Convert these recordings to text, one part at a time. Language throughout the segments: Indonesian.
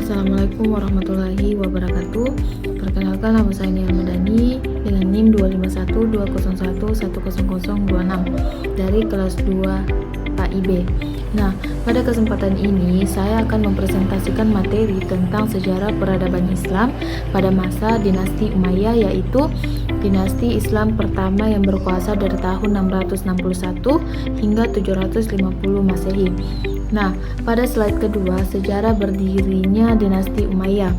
Assalamualaikum warahmatullahi wabarakatuh. Perkenalkan, nama saya Nia Madani dengan NIM 251201100026 dari kelas 2 PAIB. Nah, pada kesempatan ini saya akan mempresentasikan materi tentang sejarah peradaban Islam pada masa dinasti Umayyah, yaitu dinasti Islam pertama yang berkuasa dari tahun 661 hingga 750 Masehi. Nah, pada slide kedua, sejarah berdirinya dinasti Umayyah.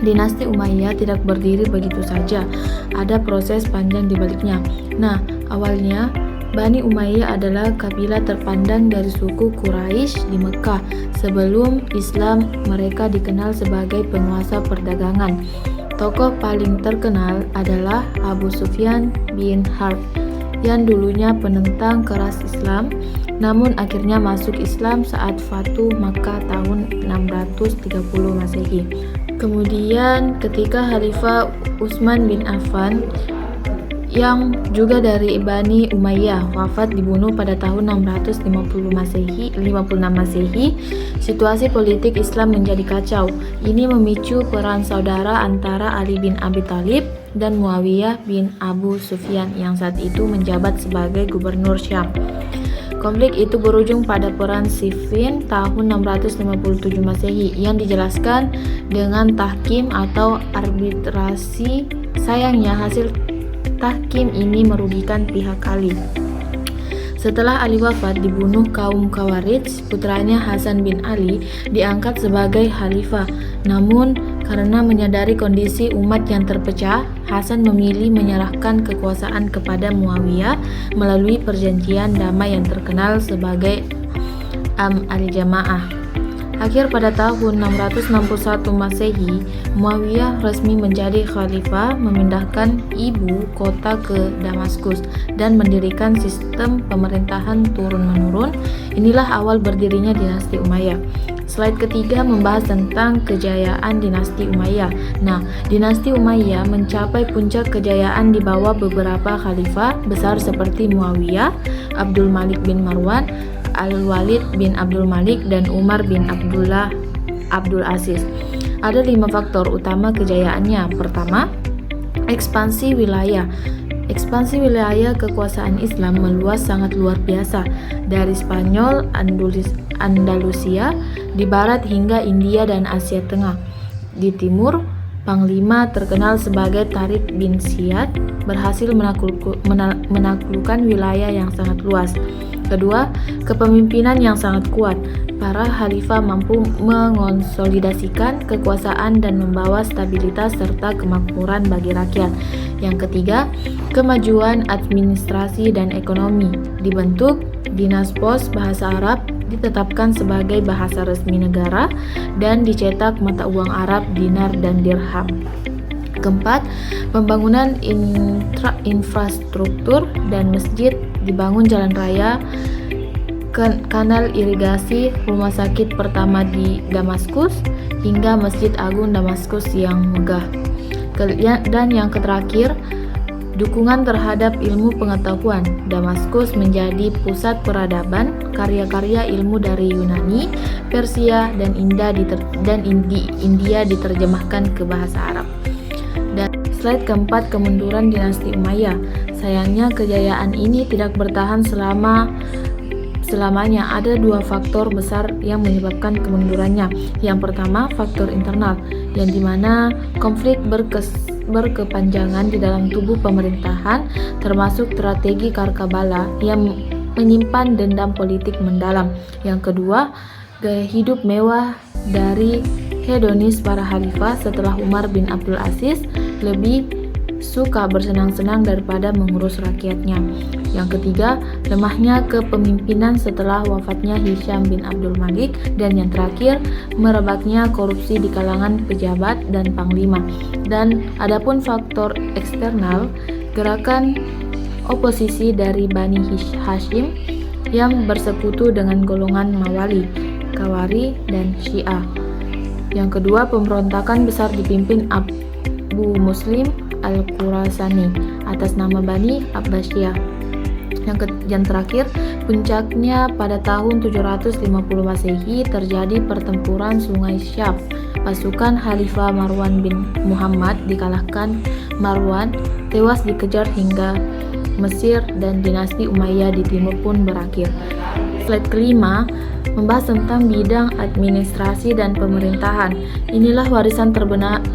Dinasti Umayyah tidak berdiri begitu saja, ada proses panjang di baliknya. Nah, awalnya Bani Umayyah adalah kabilah terpandang dari suku Quraisy di Mekah. Sebelum Islam, mereka dikenal sebagai penguasa perdagangan. Tokoh paling terkenal adalah Abu Sufyan bin Harb yang dulunya penentang keras Islam, namun akhirnya masuk Islam saat Fatu Makkah tahun 630 Masehi. Kemudian ketika Khalifah Utsman bin Affan yang juga dari Bani Umayyah wafat dibunuh pada tahun 656 Masehi, situasi politik Islam menjadi kacau. Ini memicu perang saudara antara Ali bin Abi Thalib dan Muawiyah bin Abu Sufyan yang saat itu menjabat sebagai gubernur Syam. Konflik itu berujung pada Perang Siffin tahun 657 Masehi yang dijelaskan dengan tahkim atau arbitrasi. Sayangnya hasil tahkim ini merugikan pihak Ali. Setelah Ali wafat, dibunuh kaum Khawarij, putranya Hasan bin Ali diangkat sebagai khalifah. Namun, karena menyadari kondisi umat yang terpecah, Hasan memilih menyerahkan kekuasaan kepada Muawiyah melalui perjanjian damai yang terkenal sebagai al-Jamaah. Akhir pada tahun 661 Masehi, Muawiyah resmi menjadi khalifah, memindahkan ibu kota ke Damaskus dan mendirikan sistem pemerintahan turun-menurun. Inilah awal berdirinya dinasti Umayyah. Slide ketiga membahas tentang kejayaan dinasti Umayyah. Nah, dinasti Umayyah mencapai puncak kejayaan di bawah beberapa khalifah besar seperti Muawiyah, Abdul Malik bin Marwan, Al-Walid bin Abdul Malik, dan Umar bin Abdul Aziz. Ada 5 faktor utama kejayaannya. Pertama, ekspansi wilayah. Ekspansi wilayah kekuasaan Islam meluas sangat luar biasa, dari Spanyol, Andalusia, di barat hingga India dan Asia Tengah. Di timur, Panglima terkenal sebagai Tariq bin Ziyad berhasil menaklukkan wilayah yang sangat luas. Kedua, kepemimpinan yang sangat kuat. Para khalifah mampu mengonsolidasikan kekuasaan dan membawa stabilitas serta kemakmuran bagi rakyat. Yang ketiga, kemajuan administrasi dan ekonomi. Dibentuk Dinas Pos Bahasa Arab, ditetapkan sebagai bahasa resmi negara, dan dicetak mata uang Arab dinar dan dirham. Keempat, pembangunan infrastruktur dan masjid, dibangun jalan raya, kanal irigasi, rumah sakit pertama di Damaskus, hingga Masjid Agung Damaskus yang megah. Dan yang terakhir, dukungan terhadap ilmu pengetahuan. Damaskus menjadi pusat peradaban, karya-karya ilmu dari Yunani, Persia, dan India diterjemahkan ke bahasa Arab. Dan slide keempat, kemunduran dinasti Umayyah. Sayangnya kejayaan ini tidak bertahan selamanya. Ada 2 faktor besar yang menyebabkan kemundurannya. Yang pertama, faktor internal, yang dimana konflik berkepanjangan di dalam tubuh pemerintahan, termasuk strategi Karkabala yang menyimpan dendam politik mendalam. Yang kedua, gaya hidup mewah dari hedonis para khalifah. Setelah Umar bin Abdul Aziz lebih suka bersenang-senang daripada mengurus rakyatnya. Yang ketiga, lemahnya kepemimpinan setelah wafatnya Hisham bin Abdul Malik. Dan yang terakhir, merebaknya korupsi di kalangan pejabat dan panglima. Dan adapun faktor eksternal, gerakan oposisi dari Bani Hashim yang bersekutu dengan golongan Mawali, Kawari, dan Syiah. Yang kedua, pemberontakan besar dipimpin Abu Muslim Al-Khurasani atas nama Bani Abbasiyah. Yang terakhir, Puncaknya pada tahun 750 Masehi terjadi pertempuran Sungai Syaf. Pasukan Khalifah Marwan bin Muhammad dikalahkan. Marwan tewas dikejar hingga Mesir dan dinasti Umayyah di timur pun berakhir. Slide kelima membahas tentang bidang administrasi dan pemerintahan. Inilah warisan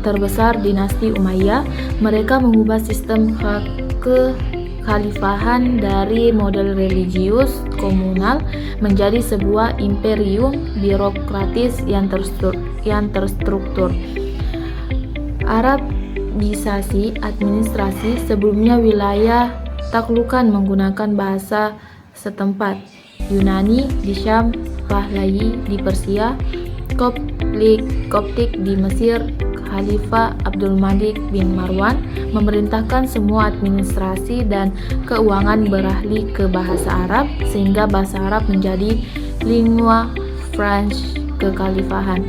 terbesar dinasti Umayyah. Mereka mengubah sistem kekhalifahan dari model religius komunal menjadi sebuah imperium birokratis yang terstruktur. Arabisasi administrasi. Sebelumnya wilayah taklukan menggunakan bahasa setempat. Yunani di Syam, Pahlavi di Persia, Koptik di Mesir. Khalifah Abdul Malik bin Marwan memerintahkan semua administrasi dan keuangan beralih ke bahasa Arab, sehingga bahasa Arab menjadi lingua franca kekhalifahan.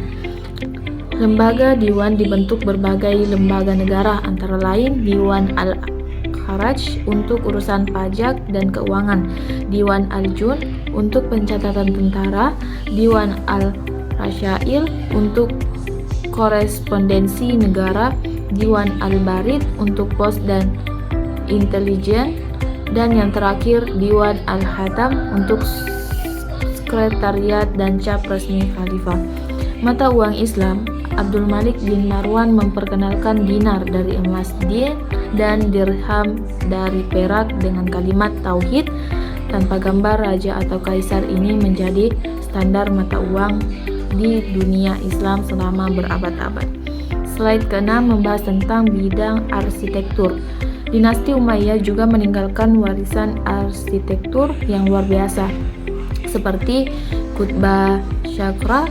Lembaga Diwan dibentuk berbagai lembaga negara, antara lain Diwan Al-Kharaj untuk urusan pajak dan keuangan, Diwan Al-Jun untuk pencatatan tentara, Diwan Al-Rasyail untuk korespondensi negara, Diwan Al-Barid untuk pos dan intelijen, dan yang terakhir Diwan Al-Hatam untuk sekretariat dan cap resmi khalifah. Mata uang Islam. Abdul Malik bin Marwan memperkenalkan dinar dari emas dan dirham dari perak dengan kalimat tauhid tanpa gambar raja atau kaisar. Ini menjadi standar mata uang di dunia Islam selama berabad-abad. Slide ke-6 membahas tentang bidang arsitektur. Dinasti Umayyah juga meninggalkan warisan arsitektur yang luar biasa, seperti Qutbah Syakra,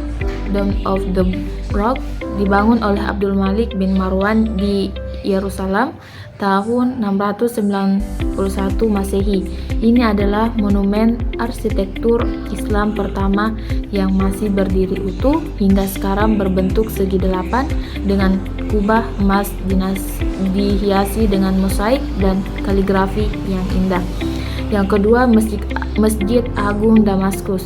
Dome of the Rock, dibangun oleh Abdul Malik bin Marwan di Yerusalem tahun 691 Masehi. Ini adalah monumen arsitektur Islam pertama yang masih berdiri utuh hingga sekarang, berbentuk segi delapan dengan kubah emas dihiasi dengan mosaik dan kaligrafi yang indah. Yang kedua, Masjid Agung Damaskus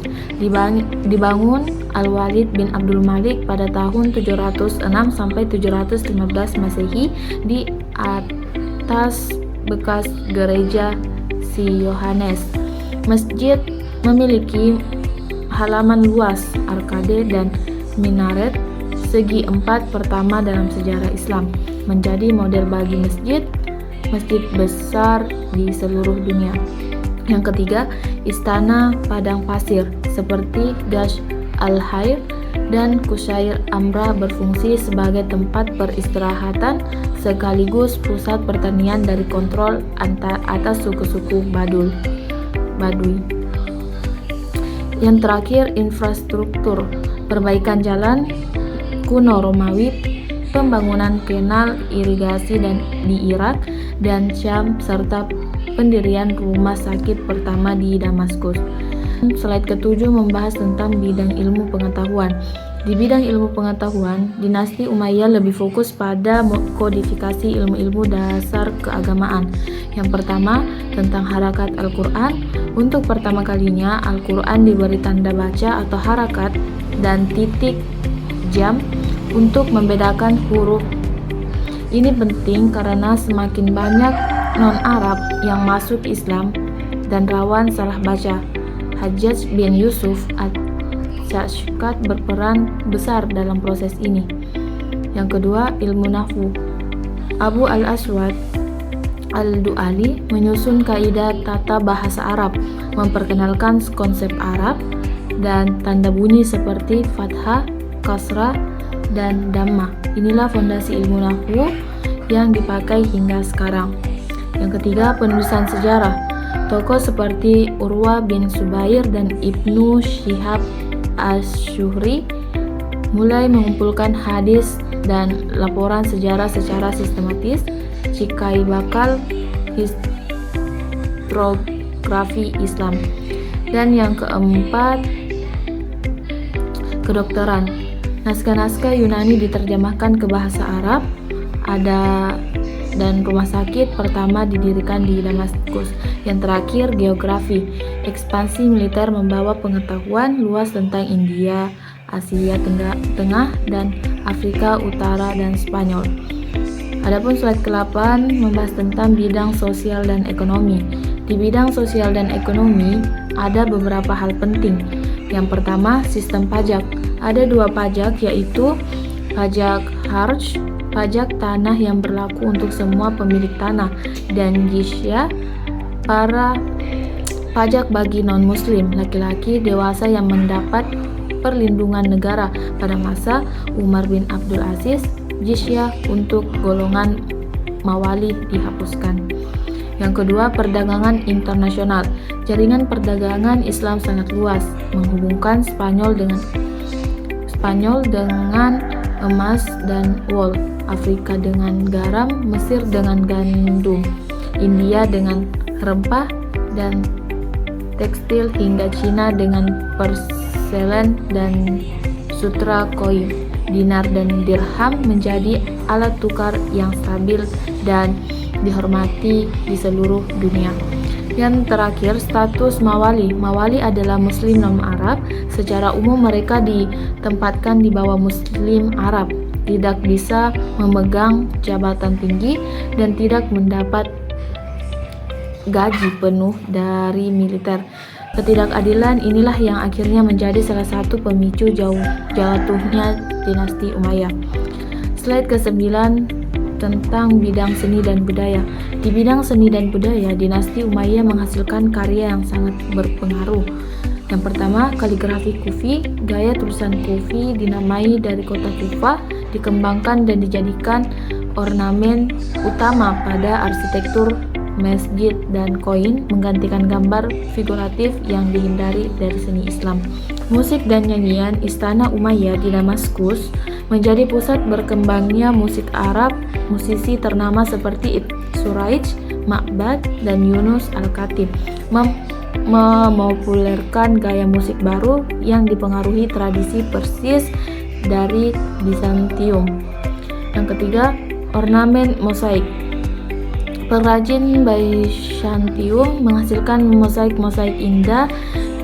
dibangun Al-Walid bin Abdul Malik pada tahun 706 sampai 715 Masehi di atas bekas gereja Si Yohanes. Masjid memiliki halaman luas, arkade dan minaret segi empat pertama dalam sejarah Islam, menjadi model bagi masjid besar di seluruh dunia. Yang ketiga, Istana Padang Pasir seperti Dash Al-Hair dan Qusair Amrah berfungsi sebagai tempat peristirahatan sekaligus pusat pertanian dari kontrol atas suku-suku Badui. Yang terakhir, infrastruktur, perbaikan jalan kuno Romawi, pembangunan kanal irigasi di Irak dan Syam, serta pendirian rumah sakit pertama di Damaskus. Slide ke-7 membahas tentang bidang ilmu pengetahuan. Di bidang ilmu pengetahuan, dinasti Umayyah lebih fokus pada kodifikasi ilmu-ilmu dasar keagamaan. Yang pertama, tentang harakat Al-Quran. Untuk pertama kalinya, Al-Quran diberi tanda baca atau harakat dan titik jam untuk membedakan huruf. Ini penting karena semakin banyak non-Arab yang masuk Islam dan rawan salah baca. Hajjaj bin Yusuf At-Syashkat berperan besar dalam proses ini. Yang kedua, ilmu nahwu. Abu Al-Aswad Al-Du'ali menyusun kaidah tata bahasa Arab, memperkenalkan konsep Arab dan tanda bunyi seperti fathah, kasrah, dan dhammah. Inilah fondasi ilmu nahwu yang dipakai hingga sekarang. Yang ketiga, penulisan sejarah. Tokoh seperti Urwah bin Zubair dan Ibnu Syihab Asy-Syuhri mulai mengumpulkan hadis dan laporan sejarah secara sistematis. Cikal bakal historiografi Islam. Dan yang keempat, kedokteran. Naskah-naskah Yunani diterjemahkan ke bahasa Arab. Dan rumah sakit pertama didirikan di Damaskus. Yang terakhir, geografi. ekspansi militer membawa pengetahuan luas tentang India, Asia Tengah, dan Afrika Utara dan Spanyol. Adapun slide ke-8 membahas tentang bidang sosial dan ekonomi. Di bidang sosial dan ekonomi ada beberapa hal penting. Yang pertama, sistem pajak. Ada 2 pajak, yaitu pajak harj, pajak tanah yang berlaku untuk semua pemilik tanah, dan jizya, pajak bagi non-muslim laki-laki dewasa yang mendapat perlindungan negara. Pada masa Umar bin Abdul Aziz, jizya untuk golongan mawali dihapuskan. Yang kedua, perdagangan internasional. Jaringan perdagangan Islam sangat luas, menghubungkan Spanyol dengan emas dan wol, Afrika dengan garam, Mesir dengan gandum, India dengan rempah dan tekstil, hingga Cina dengan perselen dan sutra koin. Dinar dan dirham menjadi alat tukar yang stabil dan dihormati di seluruh dunia. Yang terakhir, status mawali. Mawali adalah muslim non-Arab. Secara umum mereka ditempatkan di bawah muslim Arab, tidak bisa memegang jabatan tinggi, dan tidak mendapat gaji penuh dari militer. Ketidakadilan inilah yang akhirnya menjadi salah satu pemicu jatuhnya dinasti Umayyah. Slide ke-9 tentang bidang seni dan budaya. Di bidang seni dan budaya, dinasti Umayyah menghasilkan karya yang sangat berpengaruh. Yang pertama, kaligrafi Kufi. Gaya tulisan Kufi dinamai dari kota Kufah, dikembangkan dan dijadikan ornamen utama pada arsitektur masjid dan koin, menggantikan gambar figuratif yang dihindari dari seni Islam. Musik dan nyanyian. Istana Umayyah di Damaskus menjadi pusat berkembangnya musik Arab. Musisi ternama seperti Ibn Suraij, Ma'bad, dan Yunus Al-Khatib memopulerkan gaya musik baru yang dipengaruhi tradisi Persis dari Bizantium. Yang ketiga, ornamen mosaik. Perajin Bizantium menghasilkan mosaik-mosaik indah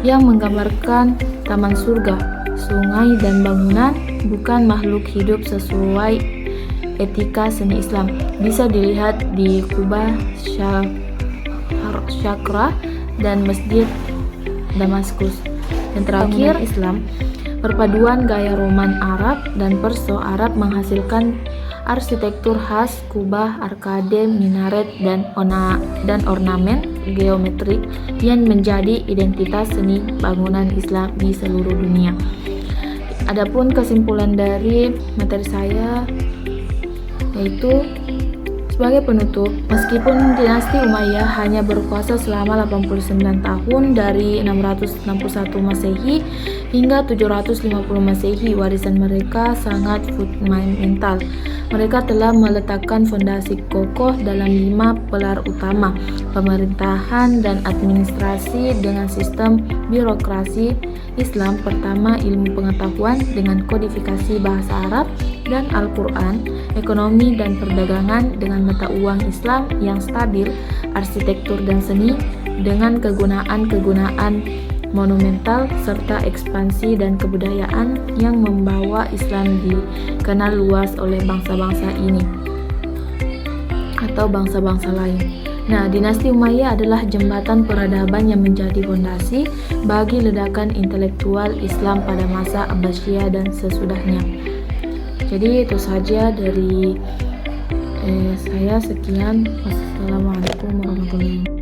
yang menggambarkan taman surga, sungai, dan bangunan, bukan makhluk hidup sesuai etika seni Islam. Bisa dilihat di Kubah, Shakra, dan Masjid Damaskus. Yang terakhir, Islam. Perpaduan gaya Roman Arab dan Perso Arab menghasilkan arsitektur khas kubah, arkade, minaret, dan ornamen geometrik yang menjadi identitas seni bangunan Islam di seluruh dunia. Adapun kesimpulan dari materi saya yaitu sebagai penutup, meskipun dinasti Umayyah hanya berkuasa selama 89 tahun dari 661 Masehi hingga 750 Masehi, warisan mereka sangat fundamental. Mereka telah meletakkan fondasi kokoh dalam 5 pilar utama: pemerintahan dan administrasi dengan sistem birokrasi Islam. Pertama, ilmu pengetahuan dengan kodifikasi bahasa Arab dan Al-Quran, ekonomi dan perdagangan dengan mata uang Islam yang stabil, arsitektur dan seni dengan kegunaan monumental, serta ekspansi dan kebudayaan yang membawa Islam dikenal luas oleh bangsa-bangsa ini atau bangsa-bangsa lain. Nah, dinasti Umayyah adalah jembatan peradaban yang menjadi fondasi bagi ledakan intelektual Islam pada masa Abbasiyah dan sesudahnya. Jadi itu saja dari saya. Sekian. Wassalamualaikum warahmatullahi wabarakatuh.